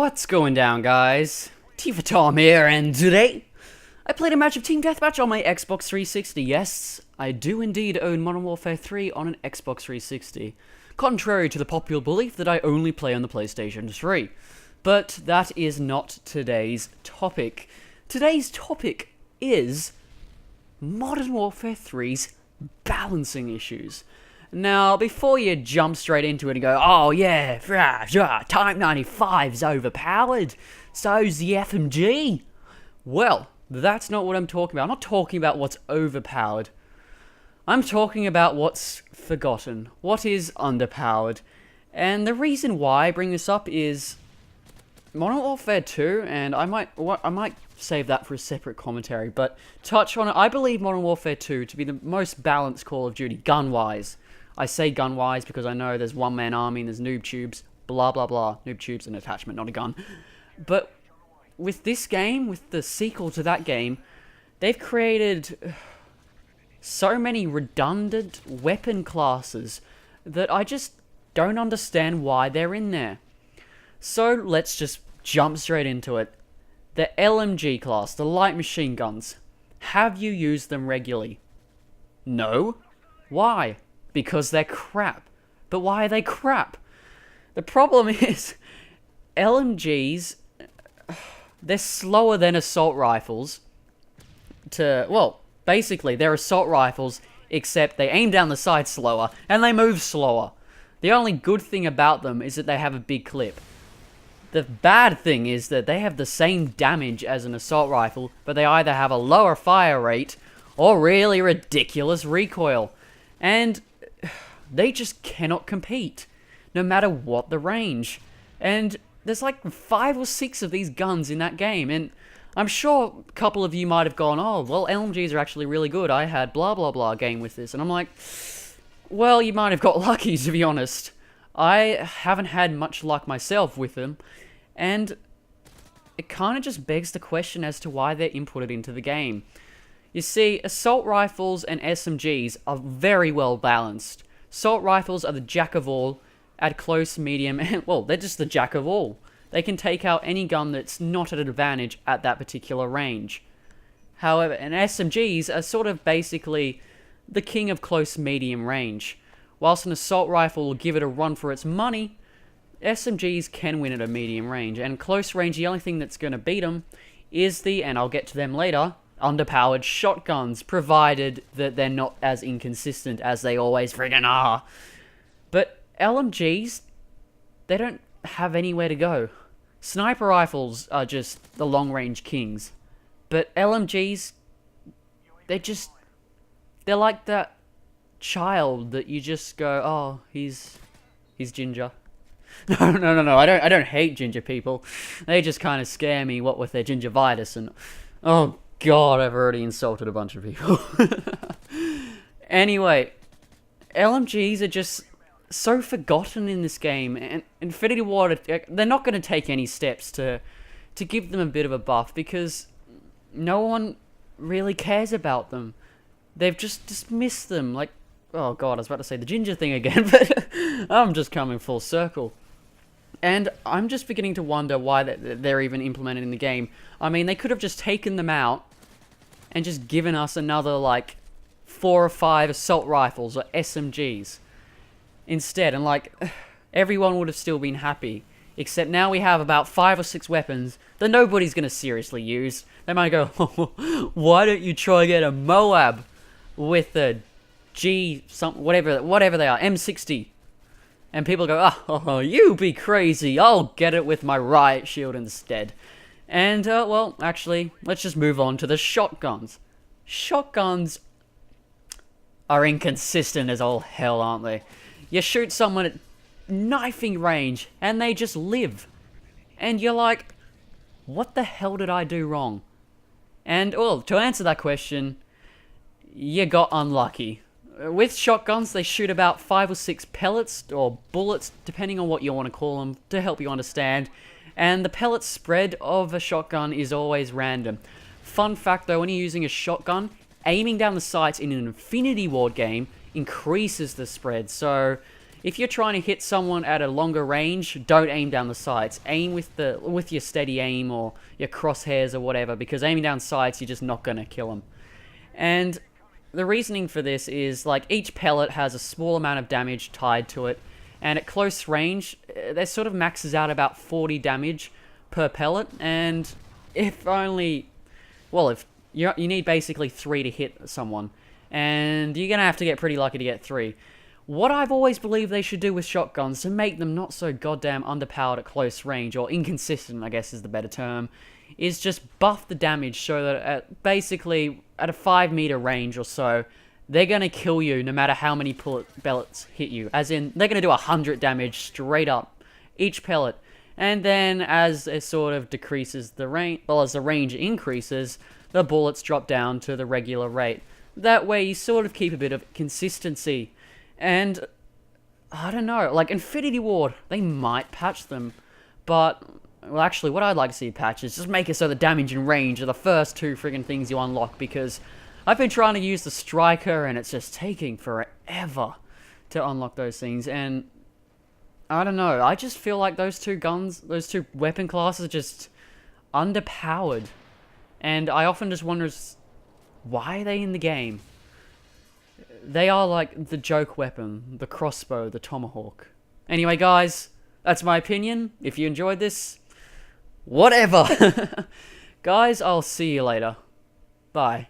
What's going down, guys? Tifa Tom here, and today I played a match of Team Deathmatch on my Xbox 360. Yes, I do indeed own Modern Warfare 3 on an Xbox 360, contrary to the popular belief that I only play on the PlayStation 3. But that is not today's topic. Today's topic is Modern Warfare 3's balancing issues. Now, before you jump straight into it and go, oh yeah, Type 95's overpowered, so's the FMG. Well, that's not what I'm talking about. I'm not talking about what's overpowered. I'm talking about what's forgotten, what is underpowered. And the reason why I bring this up is Modern Warfare 2, and I might save that for a separate commentary, but touch on it. I believe Modern Warfare 2 to be the most balanced Call of Duty, gun-wise. I say gun-wise because I know there's one-man army and there's noob tubes, blah blah blah. Noob tubes an attachment, not a gun. But with this game, with the sequel to that game, they've created so many redundant weapon classes that I just don't understand why they're in there. So let's just jump straight into it. The LMG class, the light machine guns. Have you used them regularly? No. Why? Because they're crap. But why are they crap? The problem is, LMGs, they're slower than assault rifles. Well, basically, they're assault rifles, except they aim down the sight slower, and they move slower. The only good thing about them is that they have a big clip. The bad thing is that they have the same damage as an assault rifle, but they either have a lower fire rate, or really ridiculous recoil. And they just cannot compete, no matter what the range. And there's like 5 or 6 of these guns in that game, and I'm sure a couple of you might have gone, oh, well, LMGs are actually really good. I had blah blah blah game with this. And I'm like, well, you might have got lucky, to be honest. I haven't had much luck myself with them, and it kind of just begs the question as to why they're inputted into the game. You see, assault rifles and SMGs are very well balanced. Assault rifles are the jack of all at close, medium, and, well, they're just the jack of all. They can take out any gun that's not at an advantage at that particular range. However, and SMGs are sort of basically the king of close, medium range. Whilst an assault rifle will give it a run for its money, SMGs can win at a medium range. And close range, the only thing that's going to beat them is the, and I'll get to them later, underpowered shotguns, provided that they're not as inconsistent as they always friggin' are. But LMGs, they don't have anywhere to go. Sniper rifles are just the long-range kings. But LMGs, they're like that child that you just go, oh, he's ginger. No, I don't hate ginger people. They just kind of scare me, what with their gingivitis and, oh God, I've already insulted a bunch of people. Anyway, LMGs are just so forgotten in this game, and Infinity Ward, they're not going to take any steps to give them a bit of a buff, because no one really cares about them. They've just dismissed them, like, oh God, I was about to say the ginger thing again, but I'm just coming full circle. And I'm just beginning to wonder why they're even implemented in the game. I mean, they could have just taken them out and just given us another, like, 4 or 5 assault rifles or SMGs instead. And, like, everyone would have still been happy. Except now we have about 5 or 6 weapons that nobody's going to seriously use. They might go, why don't you try get a Moab with a whatever they are, M60. And people go, oh, you be crazy, I'll get it with my riot shield instead. And, well, actually, let's just move on to the shotguns. Shotguns are inconsistent as all hell, aren't they? You shoot someone at knifing range, and they just live. And you're like, what the hell did I do wrong? And, well, to answer that question, you got unlucky. With shotguns, they shoot about 5 or 6 pellets, or bullets, depending on what you want to call them, to help you understand. And the pellet spread of a shotgun is always random. Fun fact though, when you're using a shotgun, aiming down the sights in an Infinity Ward game increases the spread. So if you're trying to hit someone at a longer range, don't aim down the sights. Aim with your steady aim or your crosshairs or whatever, because aiming down sights, you're just not gonna kill them. And the reasoning for this is, like, each pellet has a small amount of damage tied to it, and at close range, that sort of maxes out about 40 damage per pellet, and if only, well, if you need basically 3 to hit someone, and you're gonna have to get pretty lucky to get 3. What I've always believed they should do with shotguns to make them not so goddamn underpowered at close range, or inconsistent, I guess is the better term, is just buff the damage so that basically at a 5-meter range or so, they're gonna kill you no matter how many pellets hit you. As in, they're gonna do 100 damage straight up, each pellet. And then as it sort of decreases the range, well, as the range increases, the bullets drop down to the regular rate. That way you sort of keep a bit of consistency. And, I don't know, like, Infinity Ward, they might patch them, but, well, actually, what I'd like to see patch is just make it so the damage and range are the first 2 friggin' things you unlock, because I've been trying to use the Striker, and it's just taking forever to unlock those things, and, I don't know, I just feel like those 2 guns, those 2 weapon classes are just underpowered, and I often just wonder, why are they in the game? They are like the joke weapon, the crossbow, the tomahawk. Anyway, guys, that's my opinion. If you enjoyed this, whatever. Guys, I'll see you later. Bye.